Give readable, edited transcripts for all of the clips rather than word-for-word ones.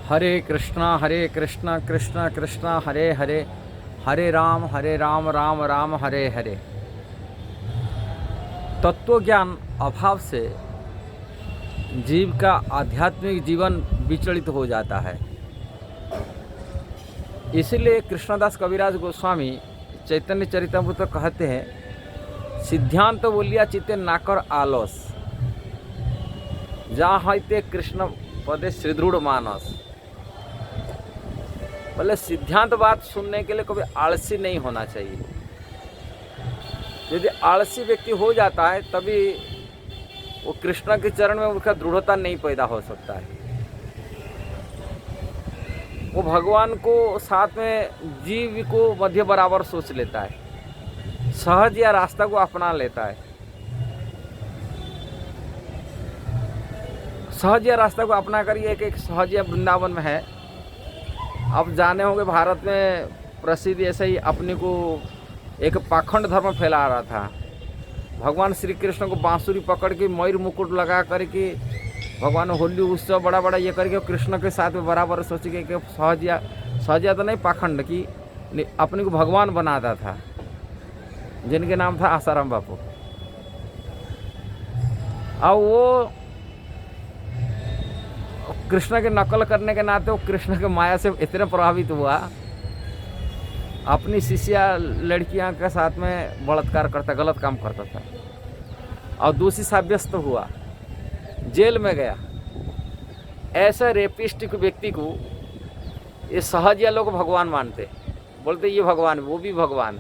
हरे कृष्णा कृष्णा कृष्णा हरे हरे, हरे राम राम राम हरे हरे। तत्व ज्ञान अभाव से जीव का आध्यात्मिक जीवन विचलित हो जाता है। इसलिए कृष्णदास कविराज गोस्वामी चैतन्य चरितामृत कहते हैं, सिद्धांत बोलिया चित्ते नाकर आलस, जहाँ हईते कृष्ण पदे सुदृढ़ मानस। बोले सिद्धांत बात सुनने के लिए कभी आलसी नहीं होना चाहिए। यदि आलसी व्यक्ति हो जाता है तभी वो कृष्ण के चरण में उसका दृढ़ता नहीं पैदा हो सकता है। वो भगवान को साथ में जीव को मध्य बराबर सोच लेता है, सहज या रास्ता को अपना लेता है। सहज या रास्ता को अपना कर ये एक सहज या वृंदावन में है। आप जाने होंगे भारत में प्रसिद्ध ऐसे ही अपने को एक पाखंड धर्म फैला रहा था। भगवान श्री कृष्ण को बांसुरी पकड़ के मयूर मुकुट लगा करके भगवान होली उत्सव बड़ा बड़ा ये करके कृष्ण के साथ में बराबर सोच के सहजिया तो नहीं, पाखंड की अपने को भगवान बनाता था, जिनके नाम था आसाराम बापू। और वो कृष्ण के नकल करने के नाते वो कृष्ण के माया से इतने प्रभावित हुआ, अपनी शिष्या लड़कियां के साथ में बलात्कार करता, गलत काम करता था और दोषी साब्यस्त हुआ, जेल में गया। ऐसे रेपिस्टिक व्यक्ति को ये सहजिया लोग भगवान मानते, बोलते ये भगवान, वो भी भगवान।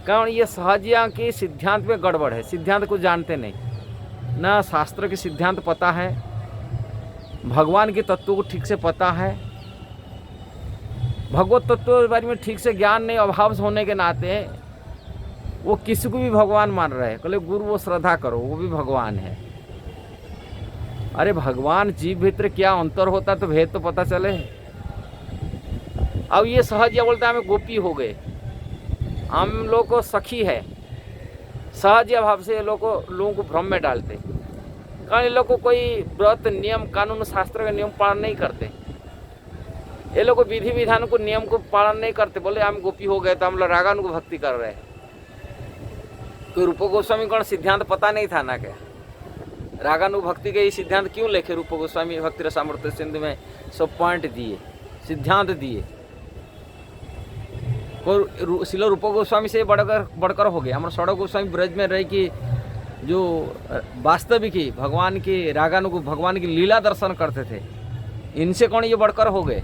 कारण ये सहजिया के सिद्धांत में गड़बड़ है, सिद्धांत को जानते नहीं, ना शास्त्र के सिद्धांत पता है, भगवान के तत्व को ठीक से पता है, भगवत तत्व के बारे में ठीक से ज्ञान नहीं, अभाव होने के नाते वो किसी को भी भगवान मान रहे हैं। कहले गुरु वो श्रद्धा करो, वो भी भगवान है। अरे भगवान जीव भीतर क्या अंतर होता तो भेद तो पता चले। अब ये सहज या बोलता है हमें गोपी हो गए, हम लोग को सखी है, सहज या भाव से ये लोगों को भ्रम में डालते। कारण ये लोग को कोई व्रत नियम कानून शास्त्र का नियम पालन नहीं करते, ये लोग विधि विधान को नियम को पालन नहीं करते। बोले हम गोपी हो गए तो हम लोग रागानु को भक्ति कर रहे हैं। तो रूप गोस्वामी कौन सिद्धांत पता नहीं था ना क्या? रागानु भक्ति के ये सिद्धांत क्यों लिखे? रूप गोस्वामी भक्ति रसामृत सिंधु में सब पॉइंट दिए, सिद्धांत दिए। शिला रूप गोस्वामी से बढ़कर हो गया। हमारे सड़क गोस्वामी ब्रज में रह कि जो वास्तविक ही भगवान की रागानु को भगवान की लीला दर्शन करते थे, इनसे कौन ये बढ़कर हो गए?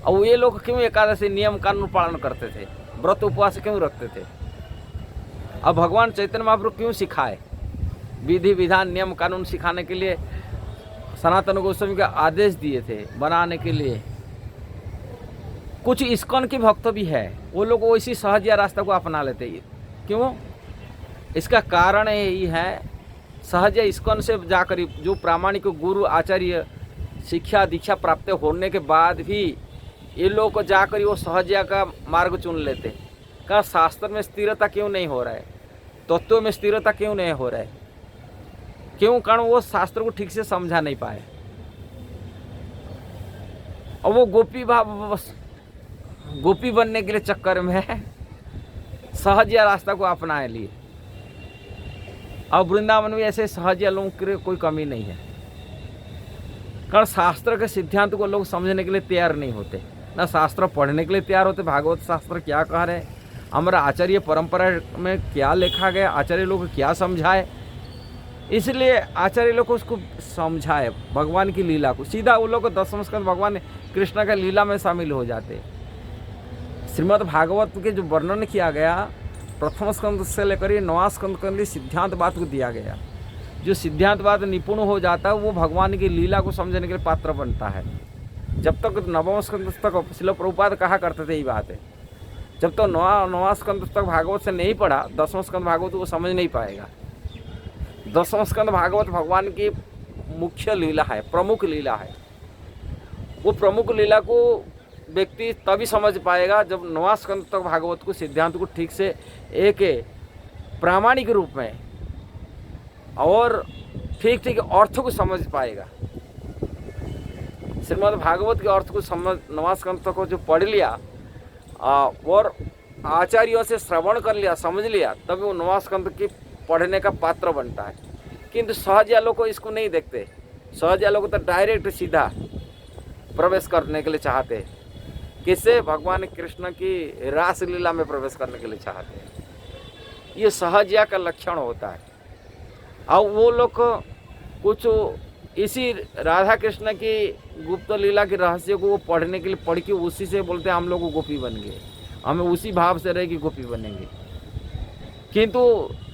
और ये लोग क्यों एकादशी नियम कानून पालन करते थे, व्रत उपवास क्यों रखते थे? अब भगवान चैतन्य महाप्रभु क्यों सिखाए? विधि विधान नियम कानून सिखाने के लिए सनातन गोस्वामी का आदेश दिए थे बनाने के लिए। कुछ इस्कॉन के भक्त भी है, वो लोग वैसी सहज या रास्ता को अपना लेते हैं। क्यों? इसका कारण यही है, सहज इस्कॉन से जाकर जो प्रामाणिक गुरु आचार्य शिक्षा दीक्षा प्राप्त होने के बाद भी ये लोग को जाकर वो सहजिया का मार्ग चुन लेते। का शास्त्र में स्थिरता क्यों नहीं हो रहा है, तत्व में स्थिरता क्यों नहीं हो रहा है? क्यों? कारण वो शास्त्र को ठीक से समझा नहीं पाए और वो गोपी बनने के लिए चक्कर में सहज या रास्ता को अपनाए लिए। और वृंदावन में ऐसे सहज या लोगों की कोई कमी नहीं है। कारण शास्त्र के सिद्धांत को लोग समझने के लिए तैयार नहीं होते, ना शास्त्र पढ़ने के लिए तैयार होते। भागवत शास्त्र क्या कह रहे, हमारा आचार्य परंपरा में क्या लिखा गया, आचार्य लोग क्या समझाए, इसलिए आचार्य लोग को उसको समझाए भगवान की लीला को। सीधा वो लोग को दसम स्कंद भगवान कृष्ण का लीला में शामिल हो जाते। श्रीमद् भागवत के जो वर्णन किया गया प्रथम स्कंद से लेकर ये 9वां स्कंद के सिद्धांत बात को दिया गया। जो सिद्धांत बात निपुण हो जाता है वो भगवान की लीला को समझने के लिए पात्र बनता है। जब तक 9वां स्कंद तक शिल प्रभुपाद कहा करते थे यही बात है, जब तक 9वां स्कंद तक भागवत से नहीं पढ़ा 10वां स्कंद भागवत वो समझ नहीं पाएगा। 10वां स्कंद भागवत भगवान की मुख्य लीला है, प्रमुख लीला है। वो प्रमुख लीला को व्यक्ति तभी समझ पाएगा जब 9वां स्कंद तक भागवत को सिद्धांत को ठीक से एक प्रामाणिक रूप में और ठीक ठीक अर्थ को समझ पाएगा। श्रीमद् भागवत के अर्थ को समझ, नवा स्कंद को जो पढ़ लिया और आचार्यों से श्रवण कर लिया, समझ लिया, तभी वो नवा स्कंद की पढ़ने का पात्र बनता है। किंतु सहजिया लोग को इसको नहीं देखते। सहजिया लोग तो डायरेक्ट सीधा प्रवेश करने के लिए चाहते हैं। किससे? भगवान कृष्ण की रासलीला में प्रवेश करने के लिए चाहते हैं। ये सहजिया का लक्षण होता है। और वो लोग कुछ इसी राधा कृष्ण की गुप्त लीला के रहस्य को वो पढ़ने के लिए पढ़ के उसी से बोलते हैं हम लोग गोपी बन गए, हमें उसी भाव से रहे कि गोपी बनेंगे। किंतु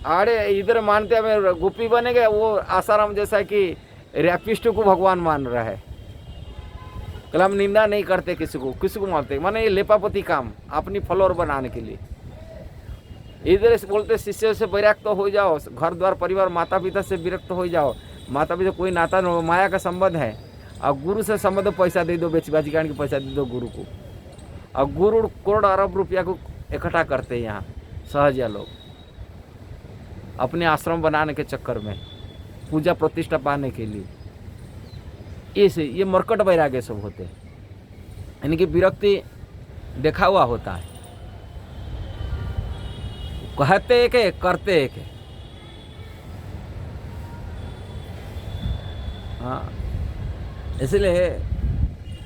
आड़े इधर मानते हमें गोपी बनेंगे, वो आसाराम जैसा कि रैपिस्ट को भगवान मान रहा है। कल हम निंदा नहीं करते किसी को मानते, माने ये लेपापति काम अपनी फॉलोअर बनाने के लिए। इधर से बोलते शिष्य से विरक्त हो जाओ, घर द्वार परिवार माता पिता से विरक्त हो जाओ। माता पिता कोई नाता न, माया का संबंध है। और गुरु से संबंध पैसा दे दो, बेचबाजी के पैसा दे दो गुरु को। और गुरु करोड़ अरब रुपया को इकट्ठा करते हैं यहाँ सहजिया लोग अपने आश्रम बनाने के चक्कर में, पूजा प्रतिष्ठा पाने के लिए। ये मरकट वैराग्य सब होते हैं, यानी कि विरक्ति देखा हुआ होता है। कहते एक है, करते एक है। हाँ, इसलिए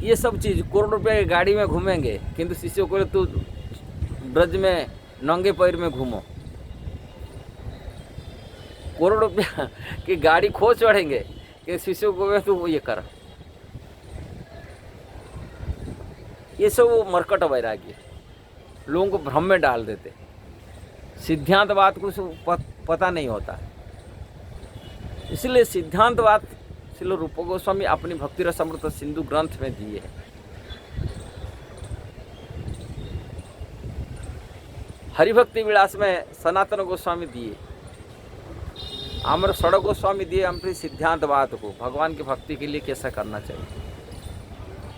ये सब चीज़ करोड़ रुपये की गाड़ी में घूमेंगे, किंतु शिष्यों को तू ब्रज में नंगे पैर में घूमो। करोड़ रुपया की गाड़ी खो चढ़ेंगे कि शिष्यों को तू वो ये कर। ये सब वो मरकट वैराग्य लोगों को भ्रम में डाल देते। सिद्धांतवाद को पता नहीं होता। इसलिए सिद्धांतवाद श्रील रूप गोस्वामी अपनी भक्ति रसामृत सिंधु ग्रंथ में दिए हैं। हरिभक्ति विलास में सनातन गोस्वामी दिए, आम्र षड़ गोस्वामी दिए अपनी सिद्धांतवाद को, भगवान की भक्ति के लिए कैसा करना चाहिए।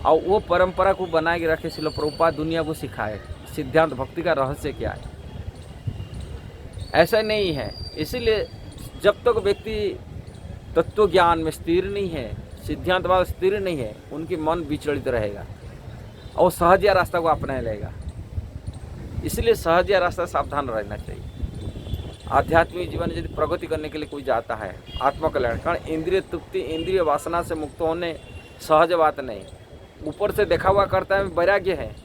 और वो परंपरा को बना के रखे श्रील प्रभुपाद दुनिया को सिखाए सिद्धांत भक्ति का रहस्य क्या है। ऐसा नहीं है। इसीलिए जब तक व्यक्ति तत्व ज्ञान में स्थिर नहीं है, सिद्धांतवाद स्थिर नहीं है, उनकी मन विचलित रहेगा और सहजिया रास्ता को अपना लेगा। इसलिए सहजिया रास्ता सावधान रहना चाहिए। आध्यात्मिक जीवन यदि प्रगति करने के लिए कोई जाता है, आत्मकल्याण, कारण इंद्रिय तृप्ति, इंद्रिय वासना से मुक्त होने सहज बात नहीं। ऊपर से देखा हुआ करता है वैराग्य है,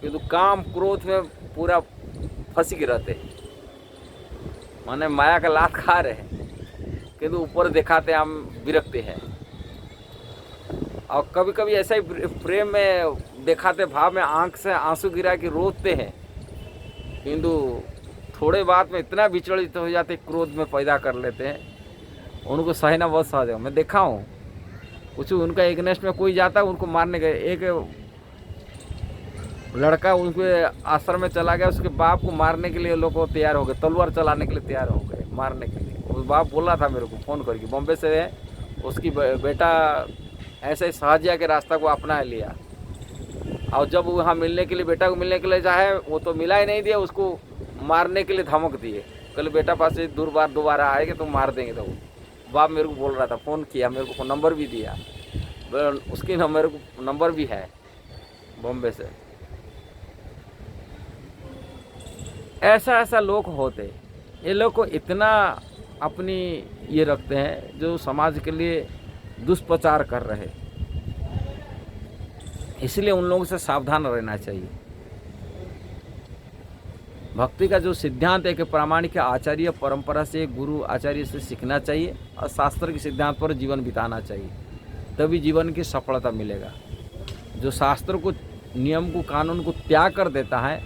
किंतु काम क्रोध में पूरा फंसी के रहते, माने माया का लात खा रहे हैं, किंतु ऊपर दिखाते हम विरक्ति हैं। और कभी कभी ऐसा ही प्रेम में दिखाते भाव में आंख से आंसू गिरा के रोते हैं, किंतु थोड़े बात में इतना विचलित हो जाते, क्रोध में पैदा कर लेते हैं। उनको सहना बहुत सहज है। मैं देखा हूँ कुछ उनका एग्नेस्ट में कोई जाता है, उनको मारने गए। एक लड़का उनके आश्रम में चला गया, उसके बाप को मारने के लिए लोग तैयार हो गए, तलवार चलाने के लिए तैयार हो गए, मारने के लिए। उस बाप बोला था मेरे को फ़ोन करके, बॉम्बे से है, उसकी बेटा ऐसे ही सहजिया के रास्ता को अपना लिया। और जब वहाँ मिलने के लिए, बेटा को मिलने के लिए चाहे, वो तो मिला ही नहीं दिया, उसको मारने के लिए धमक दिए, कल बेटा पास से दोबारा आएगा तो मार देंगे। तो बाप मेरे को बोल रहा था, फ़ोन किया, मेरे को नंबर भी दिया, उसकी नंबर भी है बॉम्बे से। ऐसा लोग होते, ये लोग को इतना अपनी ये रखते हैं जो समाज के लिए दुष्प्रचार कर रहे। इसलिए उन लोगों से सावधान रहना चाहिए। भक्ति का जो सिद्धांत है कि प्रामाणिक आचार्य परंपरा से, गुरु आचार्य से सीखना चाहिए और शास्त्र के सिद्धांत पर जीवन बिताना चाहिए, तभी जीवन की सफलता मिलेगा। जो शास्त्र को, नियम को, कानून को त्याग कर देता है,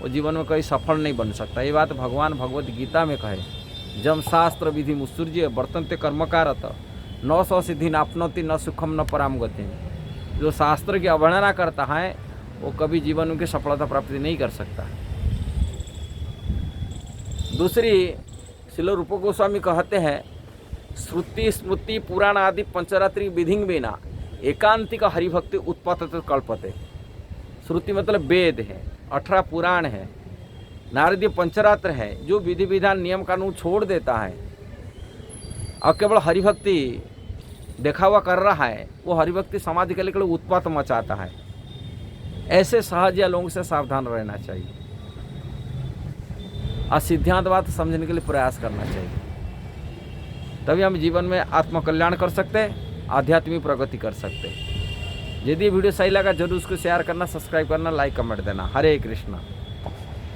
वो जीवन में कहीं सफल नहीं बन सकता। ये बात भगवान भगवत गीता में कहे, जम शास्त्र विधि मुत्सृज्य वर्तन्ते कर्मकारत न सौ सिद्धि नापनोति न सुखम न पराम गति। जो शास्त्र की अवहेलना करता है वो कभी जीवन की सफलता प्राप्ति नहीं कर सकता। दूसरी श्रील रूप गोस्वामी कहते हैं, श्रुति स्मृति पुराण आदि पंचरात्रि विधिंग बिना एकांतिक हरिभक्ति उत्पत्ति कल्पते। श्रुति मतलब वेद है, 18 पुराण है, नारदीय पंचरात्र है। जो विधि विधान नियम कानून छोड़ देता है और केवल हरिभक्ति देखा हुआ कर रहा है, वो हरिभक्ति समाधि के लिए उत्पात मचाता है। ऐसे सहजिया लोगों से सावधान रहना चाहिए और सिद्धांतवाद समझने के लिए प्रयास करना चाहिए। तभी हम जीवन में आत्मकल्याण कर सकते हैं, आध्यात्मिक प्रगति कर सकते हैं। यदि वीडियो सही लगा जरूर उसको शेयर करना, सब्सक्राइब करना, लाइक कमेंट देना। हरे कृष्णा।